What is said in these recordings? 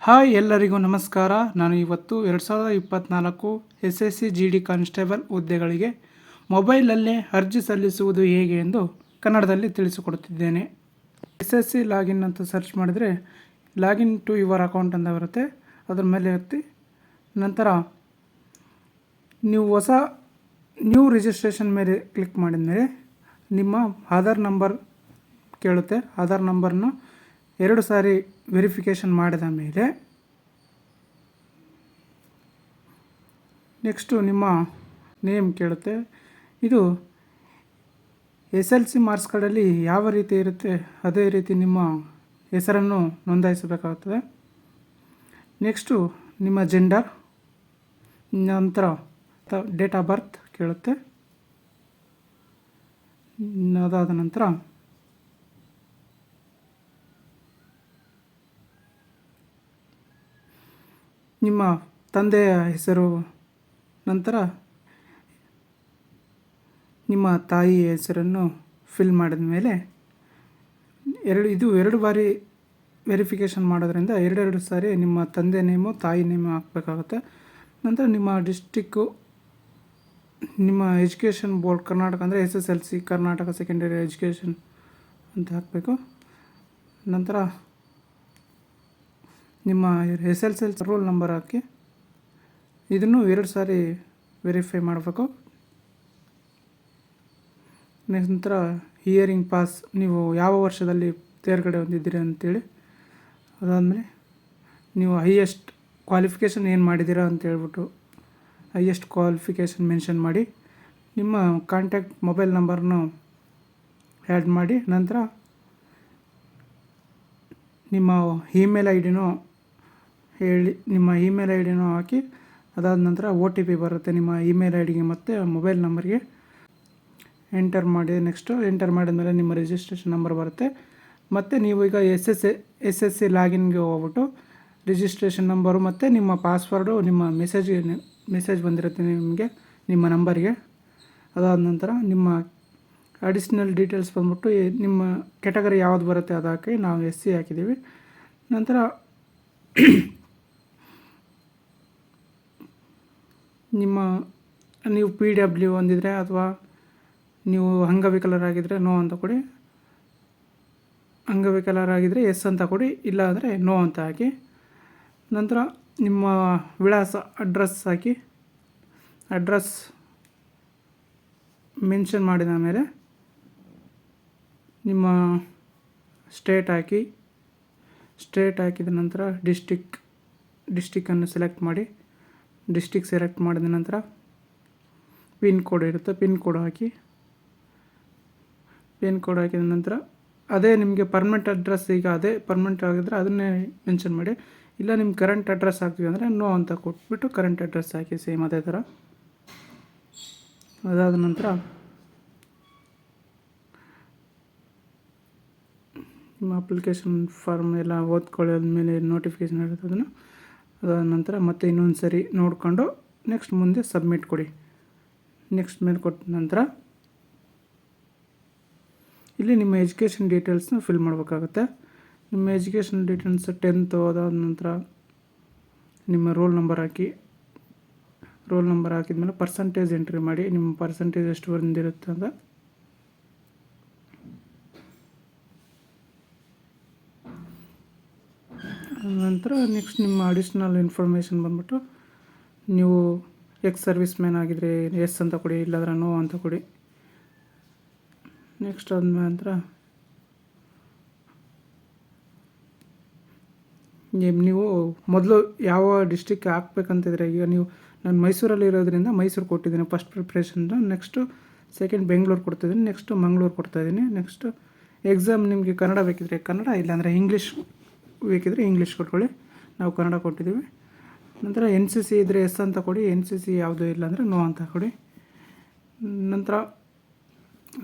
Hi ಎಲ್ಲರಿಗೂ ನಮಸ್ಕಾರ. ನಾನು ಇವತ್ತು 2024 SSC GD ಕಾನ್ಸ್ಟೇಬಲ್ ಹುದ್ದೆಗಳಿಗೆ ಮೊಬೈಲಲ್ಲೇ ಅರ್ಜಿ ಸಲ್ಲಿಸುವುದು ಹೇಗೆ ಎಂದು ಕನ್ನಡದಲ್ಲಿ ತಿಳಿಸಿಕೊಡುತ್ತಿದ್ದೇನೆ. SSC ಲಾಗಿನ್ ಅಂತ ಸರ್ಚ್ ಮಾಡಿದರೆ ಲಾಗಿನ್ ಟು ಯುವರ್ ಅಕೌಂಟ್ ಅಂತ ಬರುತ್ತೆ. ಅದರ ಮೇಲೆ ಒತ್ತಿ ನಂತರ ನೀವು ನ್ಯೂ ರಿಜಿಸ್ಟ್ರೇಷನ್ ಮೇಲೆ ಕ್ಲಿಕ್ ಮಾಡಿದ ಮೇಲೆ ನಿಮ್ಮ ಆಧಾರ್ ನಂಬರ್ ಕೇಳುತ್ತೆ. ಆಧಾರ್ ನಂಬರ್ನ 2 ಸಾರಿ ವೆರಿಫಿಕೇಷನ್ ಮಾಡಿದ ಮೇಲೆ ನೆಕ್ಸ್ಟು ನಿಮ್ಮ ನೇಮ್ ಕೇಳುತ್ತೆ. ಇದು SLC ಮಾರ್ಕ್ಸ್ ಕಾರ್ಡಲ್ಲಿ ಯಾವ ರೀತಿ ಇರುತ್ತೆ ಅದೇ ರೀತಿ ನಿಮ್ಮ ಹೆಸರನ್ನು ನೋಂದಾಯಿಸಬೇಕಾಗುತ್ತದೆ. ನೆಕ್ಸ್ಟು ನಿಮ್ಮ ಜೆಂಡರ್, ನಂತರ ಡೇಟ್ ಆಫ್ ಬರ್ತ್ ಕೇಳುತ್ತೆ. ಅದಾದ ನಂತರ ನಿಮ್ಮ ತಂದೆಯ ಹೆಸರು, ನಂತರ ನಿಮ್ಮ ತಾಯಿಯ ಹೆಸರನ್ನು ಫಿಲ್ ಮಾಡಿದ ಮೇಲೆ ಎರಡು ಬಾರಿ ವೆರಿಫಿಕೇಷನ್ ಮಾಡೋದ್ರಿಂದ ಎರಡು ಸಾರಿ ನಿಮ್ಮ ತಂದೆ ನೇಮು ತಾಯಿ ನೇಮು ಹಾಕಬೇಕಾಗುತ್ತೆ. ನಂತರ ನಿಮ್ಮ ಡಿಸ್ಟಿಕ್ಕು, ನಿಮ್ಮ ಎಜುಕೇಷನ್ ಬೋರ್ಡ್ ಕರ್ನಾಟಕ ಅಂದರೆ SSLC ಕರ್ನಾಟಕ ಸೆಕೆಂಡರಿ ಎಜುಕೇಷನ್ ಅಂತ ಹಾಕಬೇಕು. ನಂತರ ನಿಮ್ಮ SSLC ರೋಲ್ ನಂಬರ್ ಹಾಕಿ ಇದನ್ನು 2 ಸಾರಿ ವೆರಿಫೈ ಮಾಡಬೇಕು. ನಂತರ ಹಿಯರಿಂಗ್ ಪಾಸ್, ನೀವು ಯಾವ ವರ್ಷದಲ್ಲಿ ತೇರ್ಗಡೆ ಹೊಂದಿದ್ದೀರಿ ಅಂತೇಳಿ. ಅದಾದಮೇಲೆ ನೀವು ಹೈಯೆಸ್ಟ್ ಕ್ವಾಲಿಫಿಕೇಷನ್ ಏನು ಮಾಡಿದ್ದೀರಾ ಅಂತ ಹೇಳ್ಬಿಟ್ಟು ಹೈಯೆಸ್ಟ್ ಕ್ವಾಲಿಫಿಕೇಷನ್ ಮೆನ್ಷನ್ ಮಾಡಿ ನಿಮ್ಮ ಕಾಂಟ್ಯಾಕ್ಟ್ ಮೊಬೈಲ್ ನಂಬರ್ನು ಆ್ಯಡ್ ಮಾಡಿ ನಂತರ ನಿಮ್ಮ ಇಮೇಲ್ ಐ ಡಿನೂ ಹೇಳಿ ನಿಮ್ಮ ಇಮೇಲ್ ಐ ಡಿನೂ ಹಾಕಿ ಅದಾದ ನಂತರ OTP ಬರುತ್ತೆ ನಿಮ್ಮ ಇಮೇಲ್ ಐ ಡಿಗೆ ಮತ್ತು ಮೊಬೈಲ್ ನಂಬರ್ಗೆ ಎಂಟರ್ ಮಾಡಿ. ನೆಕ್ಸ್ಟು ಎಂಟರ್ ಮಾಡಿದ ಮೇಲೆ ನಿಮ್ಮ ರಿಜಿಸ್ಟ್ರೇಷನ್ ನಂಬರ್ ಬರುತ್ತೆ. ಮತ್ತು ನೀವು ಈಗ SSC ಲಾಗಿನ್ಗೆ ಹೋಗ್ಬಿಟ್ಟು ರಿಜಿಸ್ಟ್ರೇಷನ್ ನಂಬರು ಮತ್ತು ನಿಮ್ಮ ಪಾಸ್ವರ್ಡು ನಿಮ್ಮ ಮೆಸೇಜ್ ಬಂದಿರುತ್ತೆ ನಿಮಗೆ ನಿಮ್ಮ ನಂಬರ್ಗೆ. ಅದಾದ ನಂತರ ನಿಮ್ಮ ಅಡಿಷ್ನಲ್ ಡೀಟೇಲ್ಸ್ ಬಂದ್ಬಿಟ್ಟು ನಿಮ್ಮ ಕ್ಯಾಟಗರಿ ಯಾವುದು ಬರುತ್ತೆ ಅದು ಹಾಕಿ. ನಾವು SC ಹಾಕಿದ್ದೀವಿ. ನಂತರ ನೀವು PW ಹೊಂದಿದರೆ ಅಥವಾ ನೀವು ಅಂಗವಿಕಲರಾಗಿದ್ದರೆ ನೋ ಅಂತ ಕೊಡಿ. ಅಂಗವಿಕಲರಾಗಿದ್ದರೆ ಎಸ್ ಅಂತ ಕೊಡಿ, ಇಲ್ಲ ಅಂದರೆ ನೋ ಅಂತ ಹಾಕಿ. ನಂತರ ನಿಮ್ಮ ವಿಳಾಸ ಅಡ್ರೆಸ್ ಹಾಕಿ. ಅಡ್ರೆಸ್ ಮೆನ್ಷನ್ ಮಾಡಿದ ಮೇಲೆ ನಿಮ್ಮ ಸ್ಟೇಟ್ ಹಾಕಿ. ಸ್ಟೇಟ್ ಹಾಕಿದ ನಂತರ ಡಿಸ್ಟಿಕ್ಕನ್ನು ಸೆಲೆಕ್ಟ್ ಮಾಡಿ. ಡಿಸ್ಟಿಕ್ ಸೆಲೆಕ್ಟ್ ಮಾಡಿದ ನಂತರ ಪಿನ್ ಕೋಡ್ ಇರುತ್ತೆ, ಪಿನ್ ಕೋಡ್ ಹಾಕಿ. ಪಿನ್ ಕೋಡ್ ಹಾಕಿದ ನಂತರ ಅದೇ ನಿಮಗೆ ಪರ್ಮನೆಂಟ್ ಅಡ್ರೆಸ್, ಈಗ ಅದೇ ಪರ್ಮನೆಂಟ್ ಆಗಿದ್ದರೆ ಅದನ್ನೇ ಮೆನ್ಷನ್ ಮಾಡಿ. ಇಲ್ಲ ನಿಮ್ಮ ಕರೆಂಟ್ ಅಡ್ರೆಸ್ ಹಾಕ್ತೀವಿ ಅಂದರೆ ನೋ ಅಂತ ಕೊಟ್ಬಿಟ್ಟು ಕರೆಂಟ್ ಅಡ್ರೆಸ್ ಹಾಕಿ ಸೇಮ್ ಅದೇ ಥರ. ಅದಾದ ನಂತರ ನಿಮ್ಮ ಅಪ್ಲಿಕೇಶನ್ ಫಾರ್ಮ್ ಎಲ್ಲ ಓದ್ಕೊಳ್ಳೋದ್ಮೇಲೆ ನೋಟಿಫಿಕೇಷನ್ ಇರುತ್ತೆ ಅದನ್ನು. ಅದಾದ ನಂತರ ಮತ್ತೆ ಇನ್ನೊಂದು ಸರಿ ನೋಡಿಕೊಂಡು ನೆಕ್ಸ್ಟ್ ಮುಂದೆ ಸಬ್ಮಿಟ್ ಕೊಡಿ. ನೆಕ್ಸ್ಟ್ ಮೇಲೆ ಕೊಟ್ಟ ನಂತರ ಇಲ್ಲಿ ನಿಮ್ಮ ಎಜುಕೇಷನ್ ಡೀಟೇಲ್ಸ್ನ ಫಿಲ್ ಮಾಡಬೇಕಾಗುತ್ತೆ. ನಿಮ್ಮ ಎಜುಕೇಷನ್ ಡೀಟೇಲ್ಸ್ 10th, ಅದಾದ ನಂತರ ನಿಮ್ಮ ರೋಲ್ ನಂಬರ್ ಹಾಕಿ. ರೋಲ್ ನಂಬರ್ ಹಾಕಿದ್ಮೇಲೆ ಪರ್ಸಂಟೇಜ್ ಎಂಟ್ರಿ ಮಾಡಿ, ನಿಮ್ಮ ಪರ್ಸಂಟೇಜ್ ಎಷ್ಟು ಬಂದಿರುತ್ತೆ ಅಂತ. ನಂತರ ನೆಕ್ಸ್ಟ್ ನಿಮ್ಮ ಅಡಿಷ್ನಲ್ ಇನ್ಫಾರ್ಮೇಷನ್ ಬಂದ್ಬಿಟ್ಟು ನೀವು ಸರ್ವಿಸ್ ಮ್ಯಾನ್ ಆಗಿದ್ದರೆ ಎಸ್ ಅಂತ ಕೊಡಿ, ಇಲ್ಲಾಂದ್ರೆ ನೋ ಅಂತ ಕೊಡಿ. ನೆಕ್ಸ್ಟ್ ಆದ ನಂತರ ನೀವು ಮೊದಲು ಯಾವ ಡಿಸ್ಟಿಕ್ ಹಾಕ್ಬೇಕಂತಿದ್ರೆ, ಈಗ ನಾನು ಮೈಸೂರಲ್ಲಿ ಇರೋದ್ರಿಂದ ಮೈಸೂರು ಕೊಟ್ಟಿದ್ದೀನಿ first preparation. Next second Bengaluru ಕೊಡ್ತಾಯಿದ್ದೀನಿ, ನೆಕ್ಸ್ಟು ಮಂಗಳೂರು ಕೊಡ್ತಾಯಿದ್ದೀನಿ. ನೆಕ್ಸ್ಟು ಎಕ್ಸಾಮ್ ನಿಮಗೆ ಕನ್ನಡ ಬೇಕಿದ್ರೆ ಕನ್ನಡ, ಇಲ್ಲಾಂದರೆ ಇಂಗ್ಲೀಷ್ ಬೇಕಿದ್ರೆ ಇಂಗ್ಲೀಷ್ ಕೊಟ್ಕೊಳ್ಳಿ. ನಾವು ಕನ್ನಡ ಕೊಟ್ಟಿದ್ದೀವಿ. ನಂತರ NCC ಇದ್ದರೆ ಎಸ್ ಅಂತ ಕೊಡಿ, NCC ಯಾವುದೂ ಇಲ್ಲ ಅಂದರೆ ನೋ ಅಂತ ಕೊಡಿ. ನಂತರ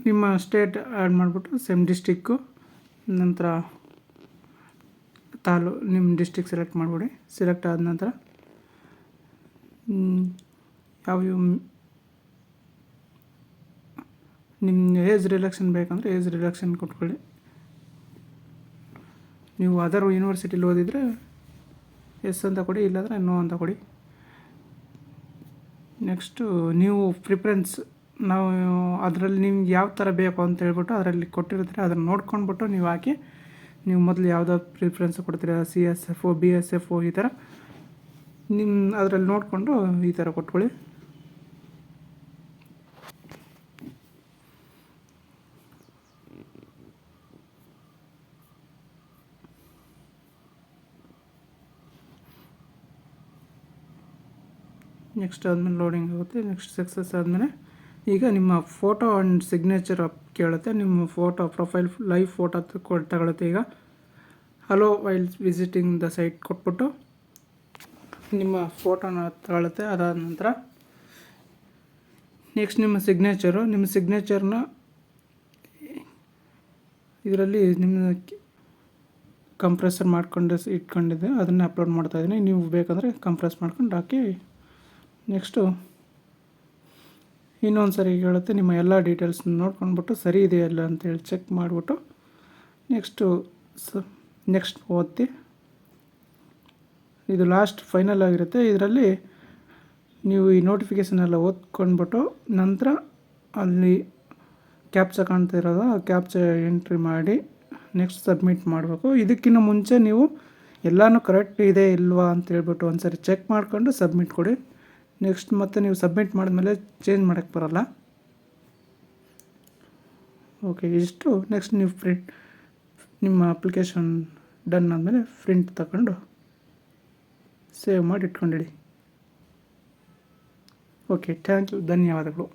ನಿಮ್ಮ ಸ್ಟೇಟ್ ಆ್ಯಡ್ ಮಾಡಿಬಿಟ್ಟು ಸೇಮ್ ಡಿಸ್ಟಿಕ್ಕು, ನಂತರ ನಿಮ್ಮ ಡಿಸ್ಟಿಕ್ ಸೆಲೆಕ್ಟ್ ಮಾಡಿಬಿಡಿ. ಸೆಲೆಕ್ಟ್ ಆದ ನಂತರ ನಿಮ್ಮ ಏಜ್ ರಿಲ್ಯಾಕ್ಸನ್ ಬೇಕಂದರೆ ಏಜ್ ರಿಲ್ಯಾಕ್ಸನ್ ಕೊಟ್ಕೊಳ್ಳಿ. ನೀವು ಅದರ್ ಯೂನಿವರ್ಸಿಟಿಲಿ ಓದಿದರೆ ಎಸ್ ಅಂತ ಕೊಡಿ, ಇಲ್ಲಾಂದರೆ ನೋ ಅಂತ ಕೊಡಿ. ನೆಕ್ಸ್ಟು ನೀವು ಪ್ರಿಫರೆನ್ಸ್ ನಾವು ಅದರಲ್ಲಿ ನಿಮ್ಗೆ ಯಾವ ಥರ ಬೇಕು ಅಂತ ಹೇಳ್ಬಿಟ್ಟು ಅದರಲ್ಲಿ ಕೊಟ್ಟಿರ್ತೀರ, ಅದನ್ನು ನೋಡ್ಕೊಂಡ್ಬಿಟ್ಟು ನೀವು ಹಾಕಿ. ನೀವು ಮೊದಲು ಯಾವುದೋ ಪ್ರಿಫರೆನ್ಸ್ ಕೊಡ್ತೀರಾ, CSF, BSF ಈ ಥರ ನಿಮ್ಮ ಅದರಲ್ಲಿ ನೋಡಿಕೊಂಡು ಈ ಥರ ಕೊಟ್ಕೊಳ್ಳಿ. ನೆಕ್ಸ್ಟ್ ಆದಮೇಲೆ ಲೋಡಿಂಗ್ ಆಗುತ್ತೆ. ನೆಕ್ಸ್ಟ್ ಸಕ್ಸಸ್ ಆದಮೇಲೆ ಈಗ ನಿಮ್ಮ ಫೋಟೋ ಆ್ಯಂಡ್ ಸಿಗ್ನೇಚರ್ ಕೇಳುತ್ತೆ. ನಿಮ್ಮ ಫೋಟೋ ಪ್ರೊಫೈಲ್ ಲೈವ್ ಫೋಟೋ ತಗೊಳುತ್ತೆ. ಈಗ hello while visiting the site ಕೊಟ್ಬಿಟ್ಟು ನಿಮ್ಮ ಫೋಟೋನ ತಗೊಳುತ್ತೆ. ಅದಾದ ನಂತರ ನೆಕ್ಸ್ಟ್ ನಿಮ್ಮ ಸಿಗ್ನೇಚರ್ನ ಇದರಲ್ಲಿ ನಿಮ್ಮ ಕಂಪ್ರೆಸರ್ ಮಾಡ್ಕೊಂಡು ಇಟ್ಕೊಂಡಿದ್ದೆ, ಅದನ್ನು ಅಪ್ಲೋಡ್ ಮಾಡ್ತಾಯಿದ್ದೀನಿ. ನೀವು ಬೇಕಂದರೆ ಕಂಪ್ರೆಸ್ ಮಾಡ್ಕೊಂಡು ಹಾಕಿ. ನೆಕ್ಸ್ಟು ಇನ್ನೊಂದು ಸರಿ ಹೇಳುತ್ತೆ, ನಿಮ್ಮ ಎಲ್ಲ ಡೀಟೇಲ್ಸ್ನ ನೋಡ್ಕೊಂಡ್ಬಿಟ್ಟು ಸರಿ ಇದೆಯಲ್ಲ ಅಂತೇಳಿ ಚೆಕ್ ಮಾಡಿಬಿಟ್ಟು ನೆಕ್ಸ್ಟ್ ಓದ್ತಿ. ಇದು ಲಾಸ್ಟ್ ಫೈನಲ್ ಆಗಿರುತ್ತೆ. ಇದರಲ್ಲಿ ನೀವು ಈ ನೋಟಿಫಿಕೇಷನ್ ಎಲ್ಲ ಓದ್ಕೊಂಡ್ಬಿಟ್ಟು ನಂತರ ಅಲ್ಲಿ ಕ್ಯಾಪ್ಚಾ ಕಾಣ್ತಾ ಇರೋದು, ಆ ಕ್ಯಾಪ್ಚಾ ಎಂಟ್ರಿ ಮಾಡಿ ನೆಕ್ಸ್ಟ್ ಸಬ್ಮಿಟ್ ಮಾಡಬೇಕು. ಇದಕ್ಕಿಂತ ಮುಂಚೆ ನೀವು ಎಲ್ಲನೂ ಕರೆಕ್ಟ್ ಇದೆ ಇಲ್ವಾ ಅಂತೇಳ್ಬಿಟ್ಟು ಒಂದು ಸರಿ ಚೆಕ್ ಮಾಡ್ಕೊಂಡು ಸಬ್ಮಿಟ್ ಕೊಡಿ. ನೆಕ್ಸ್ಟ್ ಮತ್ತೆ ನೀವು ಸಬ್ಮಿಟ್ ಮಾಡಿದ್ಮೇಲೆ ಚೇಂಜ್ ಮಾಡೋಕ್ಕೆ ಬರೋಲ್ಲ. ಓಕೆ, ಇಷ್ಟು. ನೆಕ್ಸ್ಟ್ ನೀವು ನಿಮ್ಮ ಅಪ್ಲಿಕೇಶನ್ ಡನ್ ಆದಮೇಲೆ ಪ್ರಿಂಟ್ ತಗೊಂಡು ಸೇವ್ ಮಾಡಿ ಇಟ್ಕೊಂಡಿಡಿ. ಓಕೆ, ಥ್ಯಾಂಕ್ ಯು, ಧನ್ಯವಾದಗಳು.